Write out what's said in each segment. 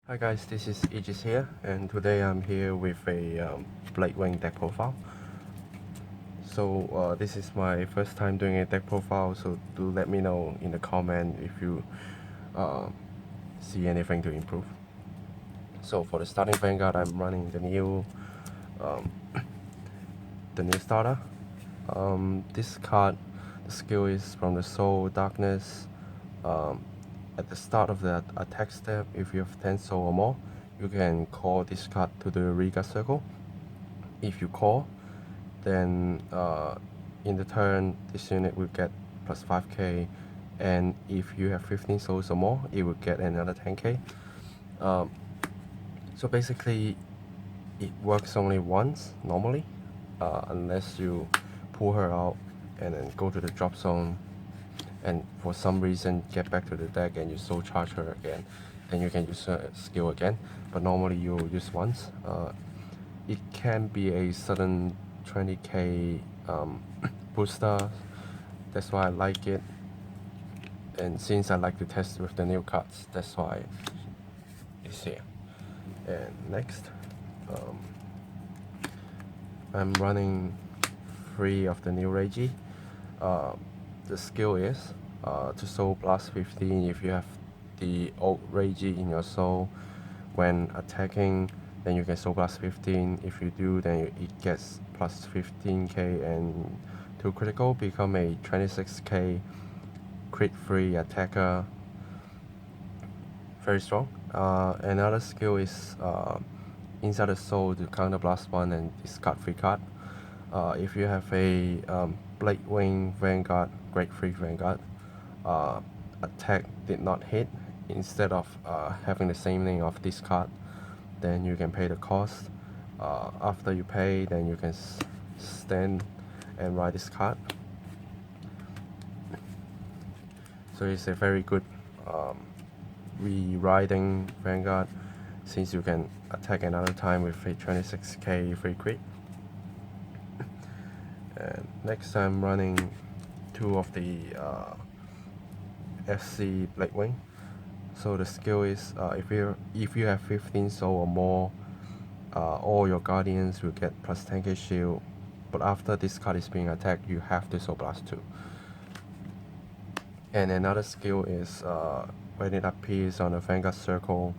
Hi guys, this is Aegis here, and today I'm here with a Bladewing deck profile. So this is my first time doing a deck profile, so do let me know in the comment if you uh, see anything to improve. So for the starting Vanguard, I'm running um, the new starter. This card, the skill is from the Soul Darkness. At the start of the attack step, if you have 10 soul or more, you can call this card to the Riga circle. If you call, then in the turn, this unit will get plus 5k, and if you have 15 souls or more, it will get another 10k. So basically, it works only once normally, unless you pull her out and then go to the drop zone and for some reason get back to the deck and you soul charge her again, then you can use her skill again, but normally you'll use once. It can be a sudden 20k booster, that's why I like it, and since I like to test with the new cards, that's why it's here. And next, I'm running 3 of the new Reggie. The skill is to soul blast 15 if you have the old Reggie in your soul. When attacking, then you can soul blast 15. If you do, then it gets plus 15k and to critical, become a 26k crit free attacker. Very strong. Another skill is inside the soul to counter blast 1 and discard free card. If you have a Bladewing Vanguard, Grade 3 Vanguard, attack did not hit, instead of having the same name of this card, then you can pay the cost. After you pay, then you can stand and ride this card. So it's a very good re-riding Vanguard, since you can attack another time with a 26k free crit. And next I'm running 2 of the FC Bladewing. So the skill is if you have 15 soul or more, all your guardians will get plus 10k shield, but after this card is being attacked, you have to soul blast 2. And another skill is when it appears on a Vanguard circle,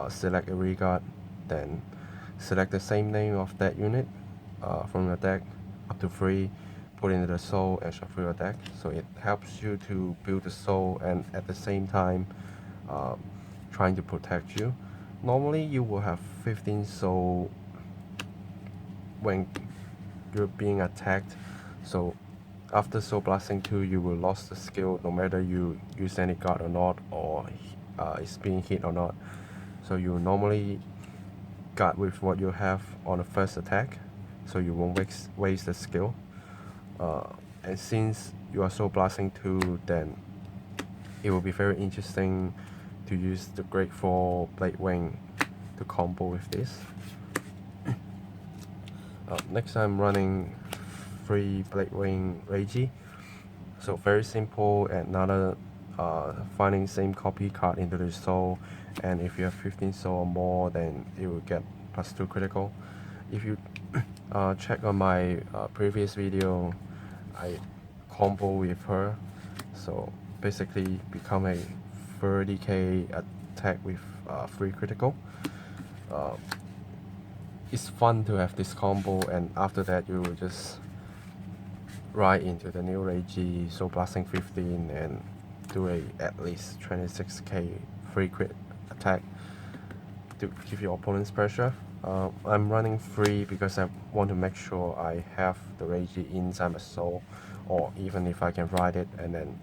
select a regard, then select the same name of that unit from your deck, up to 3, put into the soul and shuffle your deck. So it helps you to build the soul and at the same time trying to protect you. Normally you will have 15 soul when you're being attacked, so after soul blasting 2 you will lose the skill no matter you use any guard or not, or it's being hit or not. So you normally guard with what you have on the first attack, so you won't waste the skill. And since you are soul blasting 2, then it will be very interesting to use the Grade 4 Bladewing to combo with this. Next I'm running 3 Bladewing Reijy. So very simple, and another finding same copy card into the soul, and if you have 15 soul or more, then it will get plus 2 critical. If you check on my previous video, I combo with her, so basically become a 30k attack with 3 critical. It's fun to have this combo, and after that you will just ride into the new Reggie, so blasting 15 and do a at least 26k free crit attack to give your opponents pressure. I'm running 3 because I want to make sure I have the Reggie inside my soul, or even if I can ride it and then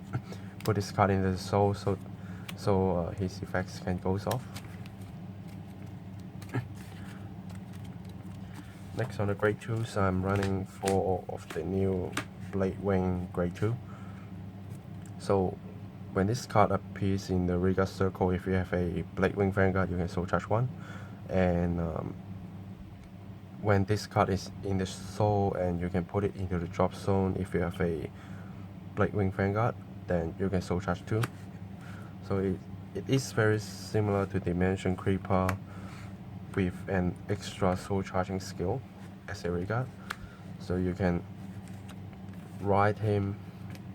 put this card into the soul, so his effects can go off. Next on the Grade 2s, I'm running 4 of the new Bladewing Grade 2. So when this card appears in the Riga circle, if you have a Bladewing Vanguard, you can soul charge 1. And when this card is in the soul, and you can put it into the drop zone, if you have a Bladewing Vanguard, then you can soul charge 2. So it is very similar to Dimension Creeper with an extra soul charging skill as a regard. So you can ride him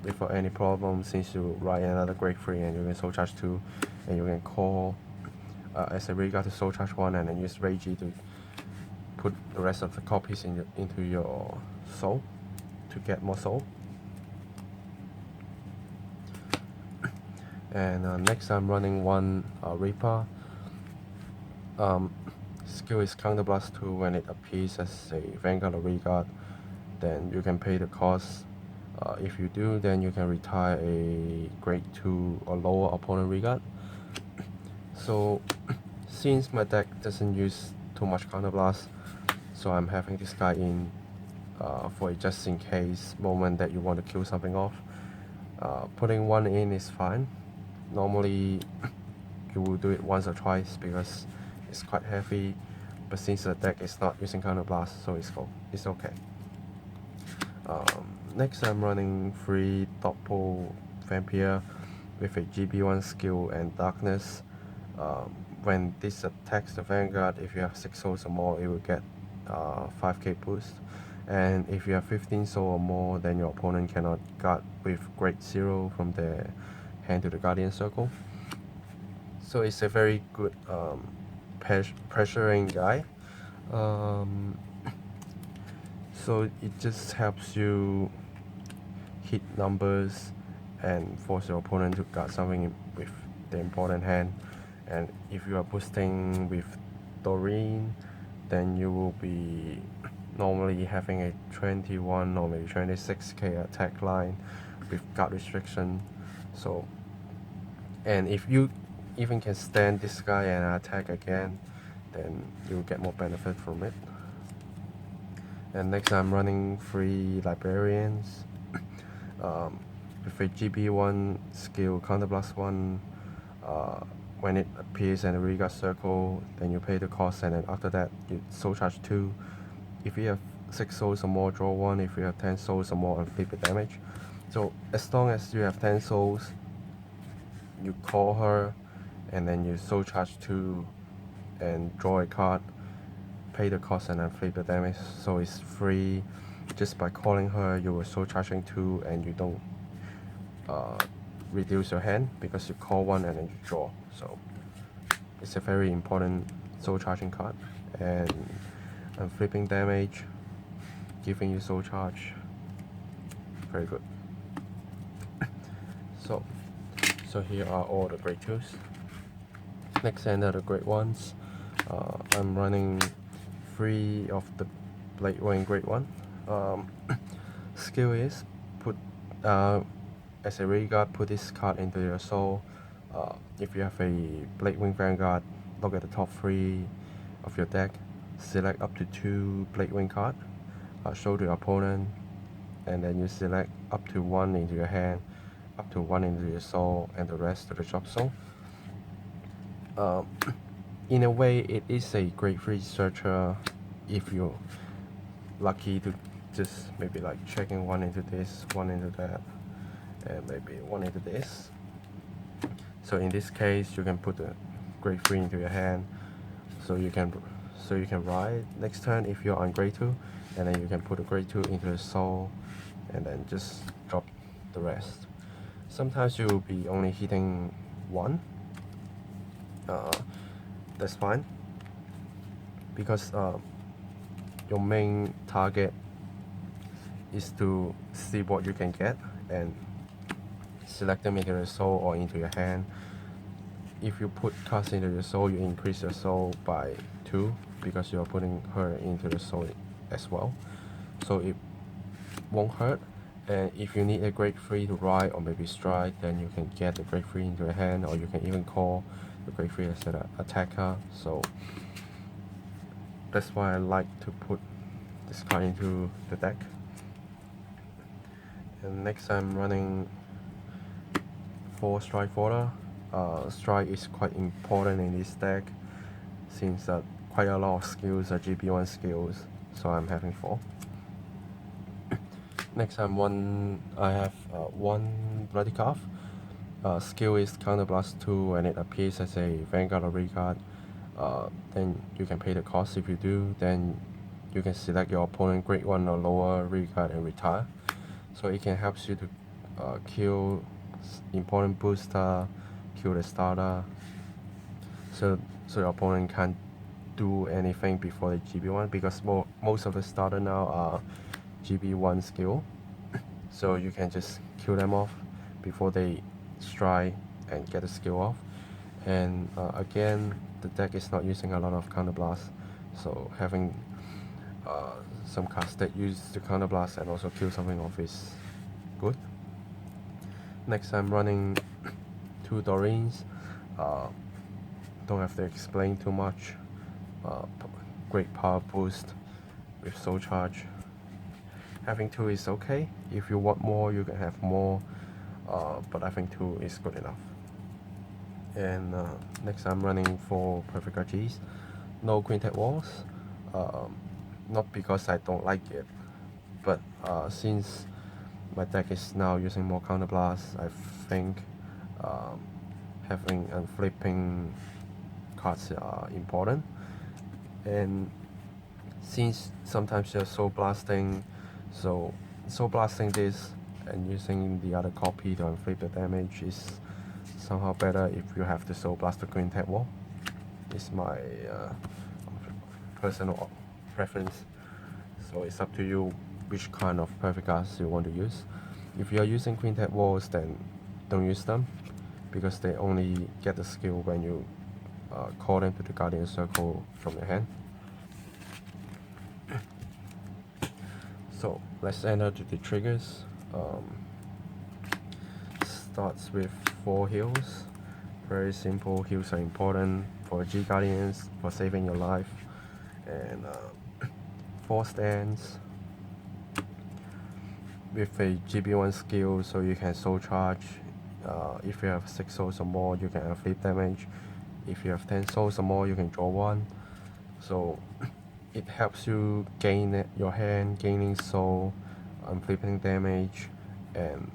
without any problem, since you ride another grade 3 and you can soul charge 2, and you can call as a regard to soul charge 1 and then use Reggie to put the rest of the copies into your soul to get more soul. And next I'm running one Reaper. Skill is Counterblast 2. When it appears as a Vanguard or Regard, then you can pay the cost. If you do, then you can retire a grade 2 or lower opponent Regard. So since my deck doesn't use too much Counterblast, so I'm having this guy in for a just in case moment that you want to kill something off. Putting one in is fine. Normally you will do it once or twice because it's quite heavy, but since the deck is not using Counterblast, so it's okay. Next I'm running 3 Doppel Vampire with a GB1 skill and Darkness. When this attacks the Vanguard, if you have 6 souls or more, it will get 5k boost, and if you have 15 soul or more, then your opponent cannot guard with grade 0 from their hand to the Guardian Circle. So it's a very good pressuring guy. So it just helps you hit numbers and force your opponent to guard something with the important hand. And if you are boosting with Doreen, then you will be normally having a 21 or maybe 26k attack line with guard restriction. So, and if you even can stand this guy and attack again, then you'll get more benefit from it. And next I'm running 3 Librarians with a GB1 skill Counterblast 1. When it appears in a Regard circle, then you pay the cost, and then after that you soul charge 2. If you have 6 souls or more, draw 1. If you have 10 souls or more, and flip the damage. So as long as you have 10 souls, you call her and then you soul charge 2 and draw a card, pay the cost, and then flip the damage. So it's free. Just by calling her, you will soul charging 2 and you don't reduce your hand because you call 1 and then you draw. So it's a very important soul charging card, and flipping damage, giving you soul charge, very good. So here are all the grade 2s. Next another grade 1s. I'm running 3 of the Bladewing grade 1. Skill is put as a Regard, put this card into your soul. If you have a Bladewing Vanguard, look at the top 3 of your deck, select up to 2 Bladewing cards, show to your opponent, and then you select up to 1 into your hand, up to 1 into your soul, and the rest to the drop zone. In a way, it is a grade 3 searcher if you're lucky to just maybe like checking 1 into this, 1 into that, and maybe 1 into this. So in this case, you can put the grade 3 into your hand, so you can ride next turn if you're on grade 2, and then you can put a grade 2 into the soul, and then just drop the rest. Sometimes you will be only hitting 1. That's fine, because your main target is to see what you can get and select them into your soul or into your hand. If you put cards into your soul, you increase your soul by 2 because you're putting her into the soul as well, so it won't hurt. And if you need a grade 3 to ride or maybe strike, then you can get the grade 3 into your hand, or you can even call the grade 3 as an attacker. So that's why I like to put this card into the deck. And next I'm running 4 Strike Fodder. Strike is quite important in this deck since quite a lot of skills are GB1 skills, so I'm having 4. Next I have 1 Bloody Calf. Skill is Counterblast 2 when it appears as a Vanguard or Reguard. Then you can pay the cost. If you do, then you can select your opponent grade 1 or lower Reguard and retire. So it can help you to kill important booster, kill the starter. So your opponent can't do anything before the GB1, because most of the starter now are GB1 skill. So you can just kill them off before they strike and get the skill off. And again, the deck is not using a lot of counterblast, so having some cards that use the counterblast and also kill something off is good. Next, I'm running 2 Dorines. Don't have to explain too much. Great power boost with soul charge. Having 2 is okay. If you want more, you can have more, but I think 2 is good enough. And next, I'm running 4 Perfect Reggies. No Quintet Walls. Not because I don't like it, but since my deck is now using more counterblast, I think having and flipping cards are important. And since sometimes you're soul blasting, so soul blasting this and using the other copy to inflict the damage is somehow better if you have to soul blast the Quintet Wall. It's my personal preference, so it's up to you which kind of perfect cards you want to use. If you are using Quintet Walls, then don't use them, because they only get the skill when you call them to the Guardian Circle from your hand. So let's enter to the triggers. Starts with 4 heals. Very simple. Heals are important for G Guardians, for saving your life. And 4 stands with a GB1 skill, so you can soul charge. If you have 6 souls or more, you can flip damage. If you have 10 souls or more, you can draw 1. So it helps you gain your hand, gaining soul, flipping damage. And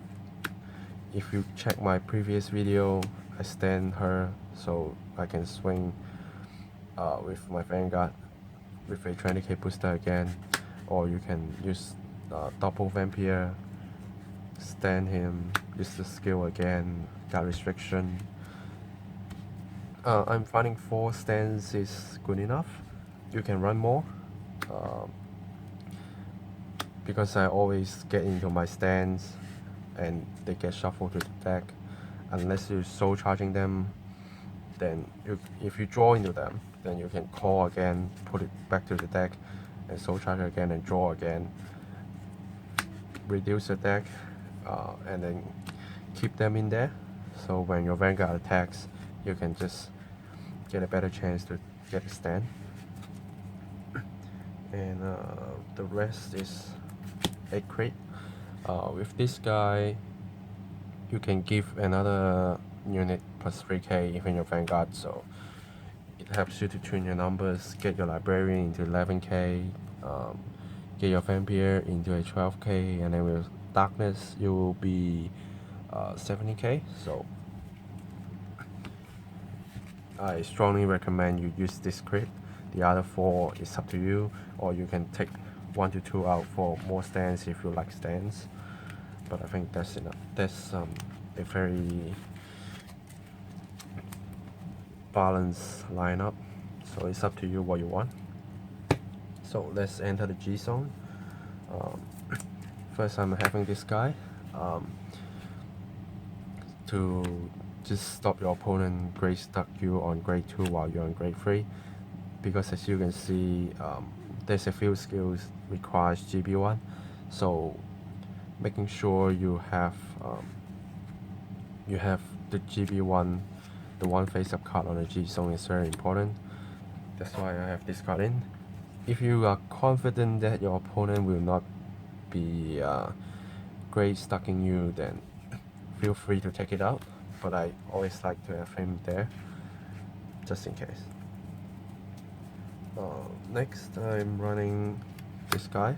if you check my previous video, I stand her so I can swing with my Vanguard with a 20k booster again, or you can use double Vampire, stand him, use the skill again, got restriction. I'm finding 4 stands is good enough. You can run more, because I always get into my stands and they get shuffled to the deck. Unless you're soul charging them, then if you draw into them, then you can call again, put it back to the deck, and soul charge again and draw again. Reduce the deck, and then keep them in there. So when your Vanguard attacks, you can just get a better chance to get a stand. And the rest is a crit. With this guy, you can give another unit plus 3k even your Vanguard, so it helps you to tune your numbers, get your Librarian into 11k, get your Vampire into a 12k, and then with Darkness you will be 70k. So I strongly recommend you use this crit. The other 4 is up to you, or you can take 1 to 2 out for more stands if you like stands. But I think that's enough. That's a very balanced lineup, so it's up to you what you want. So let's enter the G zone. First, I'm having this guy to just stop your opponent grade stuck you on grade 2 while you're on grade 3, because as you can see, there's a few skills requires GB1, so making sure you have the GB1, the one face-up card on the G zone is very important. That's why I have this card in. If you are confident that your opponent will not be grade stucking you, then feel free to take it out, but I always like to have him there just in case. Next, I'm running this guy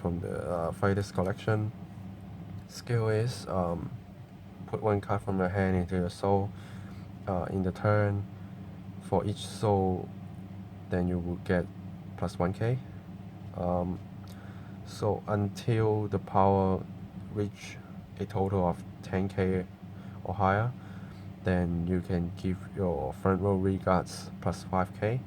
from the Fighters collection. Skill is put one card from your hand into your soul in the turn. For each soul, then you will get plus 1k. So until the power reach a total of 10k or higher, then you can give your front row regards plus 5k,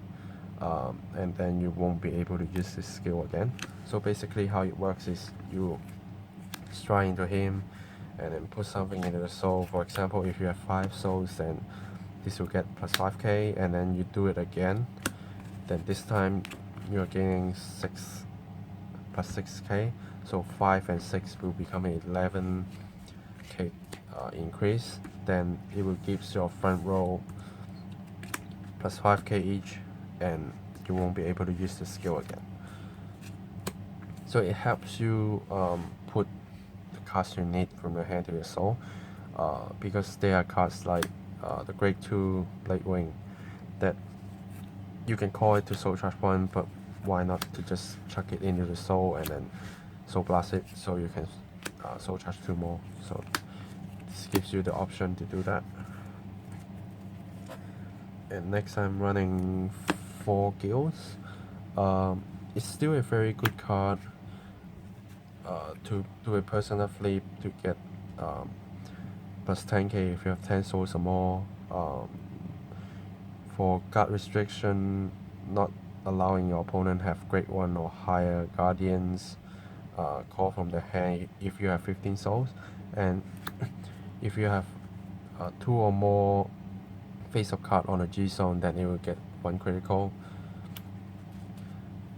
and then you won't be able to use this skill again. So basically how it works is you strike into him and then put something into the soul. For example, if you have 5 souls, then this will get plus 5k, and then you do it again, then this time you're gaining 6 plus 6k, so 5 and 6 will become an 11k increase. Then it will give your front row plus 5k each, and you won't be able to use the skill again. So it helps you put the cards you need from your hand to your soul, because there are cards like the Grade 2 Bladewing that you can call it to soul charge 1, but why not to just chuck it into the soul and then soul blast it, so you can soul charge 2 more. So this gives you the option to do that. And next I'm running 4 guilds. It's still a very good card to do a personal flip to get plus 10k if you have 10 souls or more. For guard restriction, not allowing your opponent have grade 1 or higher guardians, call from the hand if you have 15 souls, and if you have 2 or more face up card on a G zone, then it will get 1 critical.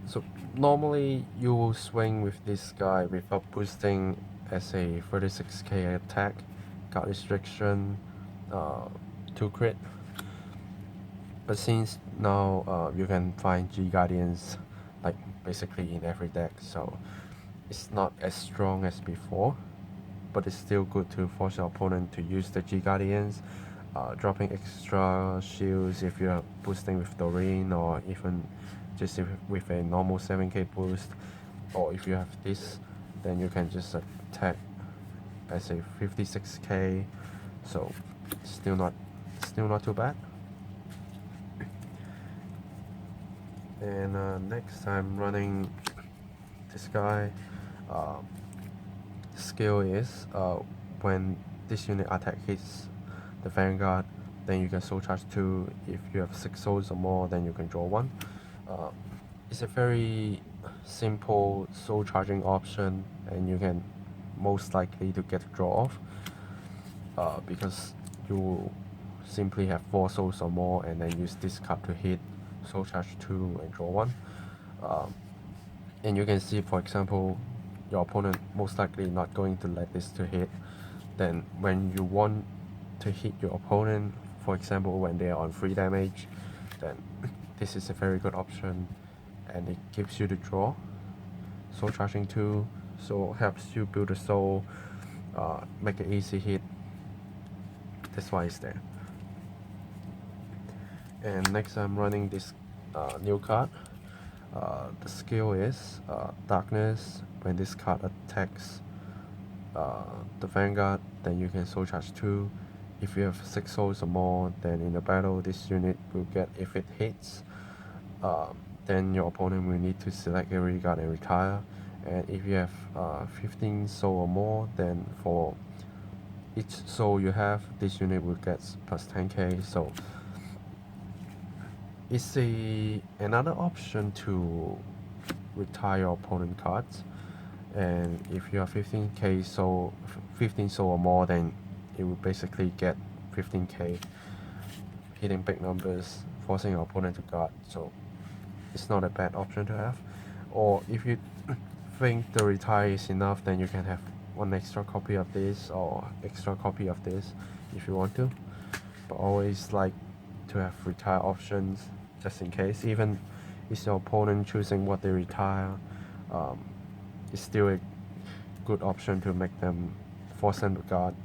So normally you will swing with this guy without boosting as a 36k attack, guard restriction, 2 crit. But since now you can find G Guardians like basically in every deck, so it's not as strong as before, but it's still good to force your opponent to use the G Guardians, dropping extra shields if you're boosting with Doreen, or even just with a normal 7k boost, or if you have this, then you can just attack as a 56k, so still not too bad. And next I'm running this guy. Skill is when this unit attack hits the Vanguard, then you can soul charge 2. If you have 6 souls or more, then you can draw 1. It's a very simple soul charging option, and you can most likely to get a draw off, because you simply have 4 souls or more and then use this card to hit, soul charge 2 and draw 1. And you can see, for example, your opponent most likely not going to let this to hit. Then when you want to hit your opponent, for example when they are on 3 damage, then this is a very good option, and it gives you the draw, soul charging 2, so helps you build a soul, make an easy hit. That's why it's there. And next I'm running this new card. The skill is Darkness. When this card attacks the Vanguard, then you can soul charge 2. If you have 6 souls or more, then in the battle this unit will get, if it hits, then your opponent will need to select a reguard and retire. And if you have 15 soul or more, then for each soul you have, this unit will get plus 10k. So it's another option to retire your opponent cards. And if you have 15k soul, 15 soul or more, then it will basically get 15k, hitting big numbers, forcing your opponent to guard. So it's not a bad option to have. Or if you think the retire is enough, then you can have 1 extra copy of this or extra copy of this if you want to. But always like to have retire options just in case. Even if your opponent choosing what they retire, it's still a good option to make them force them to guard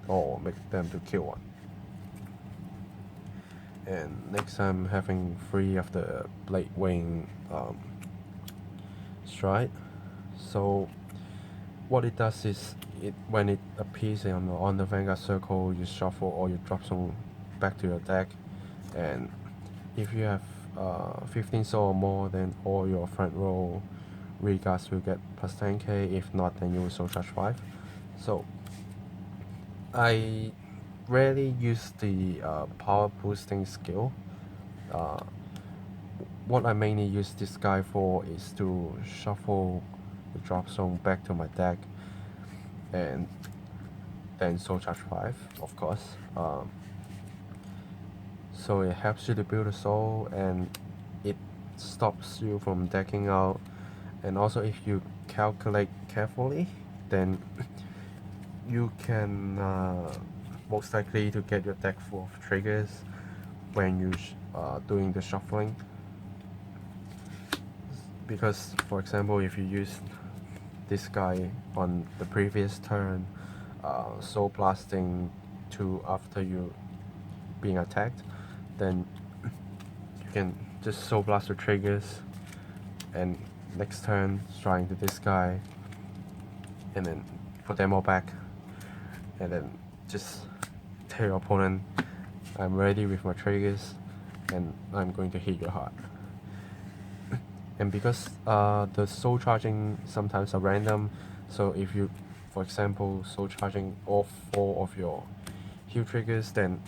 or make them to kill one. And next I'm having 3 of the Bladewing stride. So what it does is when it appears on the Vanguard circle, you shuffle or you drop some back to your deck, and if you have 15 soul or more, then all your front row reguards will get plus 10k. If not, then you will soul charge 5. So I rarely use the power boosting skill. What I mainly use this guy for is to shuffle the drop zone back to my deck, and then soul charge 5, of course. So it helps you to build a soul, and it stops you from decking out. And also, if you calculate carefully, then you can most likely to get your deck full of triggers when you doing the shuffling. Because, for example, if you use this guy on the previous turn, soul blasting 2 after you being attacked, then you can just soul blast the triggers, and next turn trying to this guy, and then put them all back, and then just tell your opponent, I'm ready with my triggers, and I'm going to hit your heart. And because the soul charging sometimes are random, so if you, for example, soul charging all 4 of your heal triggers, then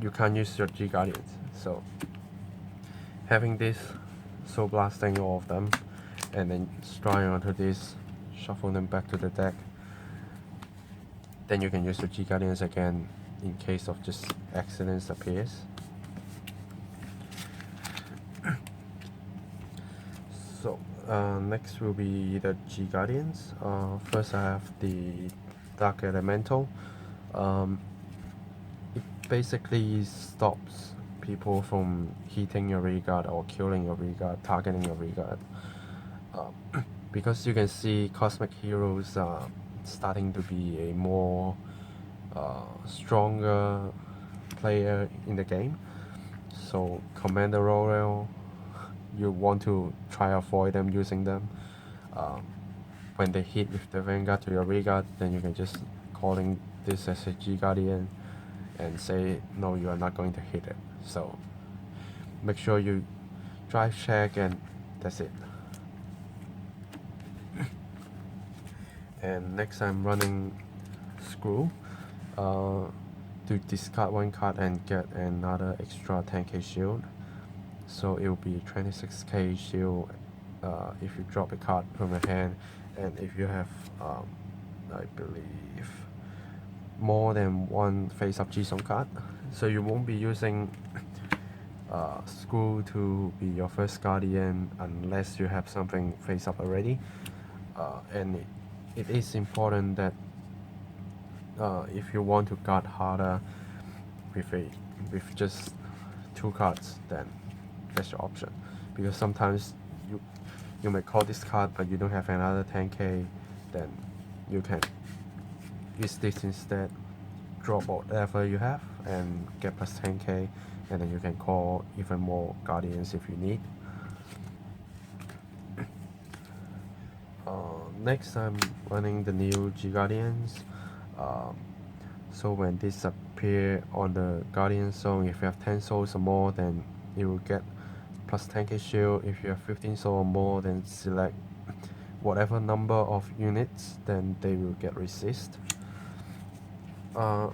you can't use your G Guardians. So having this, soul blasting all of them, and then strike onto this, shuffle them back to the deck, then you can use your G Guardians again in case of just accidents appears. So next will be the G Guardians. First I have the Dark Elemental. It basically stops people from hitting your reguard or killing your reguard, targeting your reguard. Because you can see Cosmic Heroes are starting to be a more stronger player in the game. So Commander Royal, you want to try avoid them using them. When they hit with the Vanguard to your reguard, then you can just calling this as a G Guardian and say no, you are not going to hit it. So make sure you drive check, and that's it. And next I'm running Screw to discard 1 card and get another extra 10k shield. So it will be 26k shield if you drop a card from your hand, and if you have I believe more than 1 face-up G-Zone card. So you won't be using Screw to be your first Guardian unless you have something face-up already. And it is important that if you want to guard harder with just 2 cards, then that's your option. Because sometimes you may call this card but you don't have another 10k, then you can use this instead, drop whatever you have and get plus 10k, and then you can call even more Guardians if you need. Next I'm running the new G Guardians. So when this appear on the Guardian zone, if you have 10 souls or more, then you will get plus 10k shield. If you have 15 souls or more, then select whatever number of units, then they will get resist. The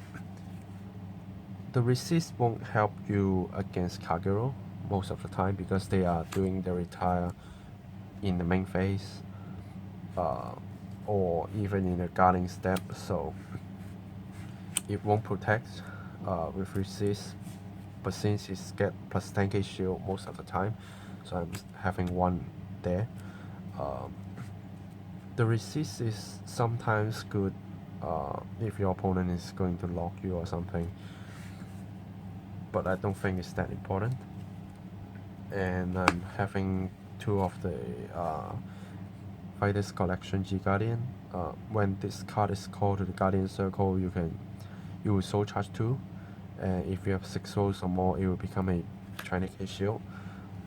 resist won't help you against Kagero most of the time because they are doing the retire in the main phase, or even in the guarding step, so it won't protect with resist. But since it's get plus 10k shield most of the time, so I'm having 1 there. The resist is sometimes good if your opponent is going to lock you or something, but I don't think it's that important. And I'm having 2 of the Fighters Collection G Guardian. When this card is called to the Guardian Circle, you will soul charge 2, and if you have 6 souls or more, it will become a 20k shield.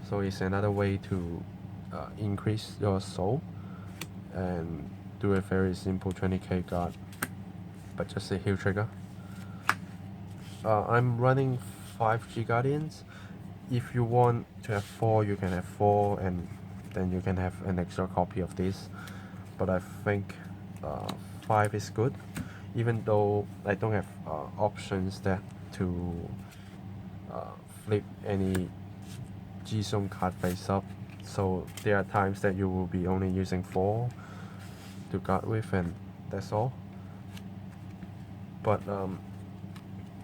So it's another way to increase your soul, and do a very simple 20k guard, but just a heel trigger. I'm running 5 G Guardians. If you want to have 4, you can have 4, and then you can have an extra copy of this. But I think 5 is good, even though I don't have options that to flip any G-Zone card face up. So there are times that you will be only using 4 to guard with, and that's all. But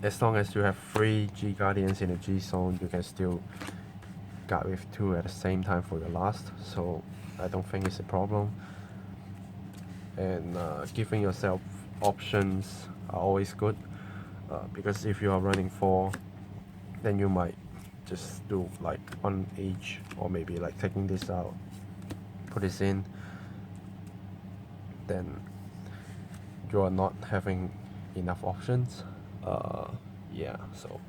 as long as you have 3 G Guardians in the G-Zone, you can still guard with 2 at the same time for your last, so I don't think it's a problem. And giving yourself options are always good, because if you are running 4, then you might just do like 1 each, or maybe like taking this out, put this in, then you are not having enough options. Yeah, so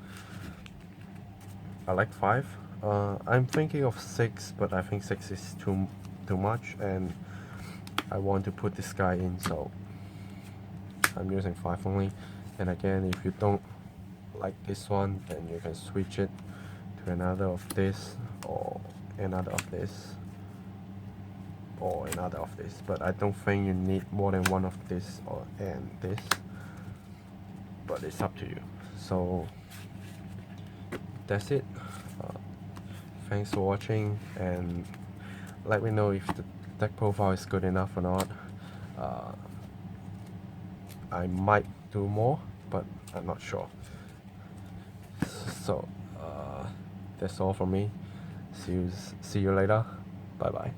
I like 5. I'm thinking of 6, but I think 6 is too much, and I want to put this guy in, so I'm using 5 only. And again, if you don't like this one, then you can switch it to another of this, or another of this, or another of this. But I don't think you need more than one of this and this, but it's up to you. So that's it. Thanks for watching, and let me know if the deck profile is good enough or not. I might do more, but I'm not sure. So that's all from me. See you later. Bye bye.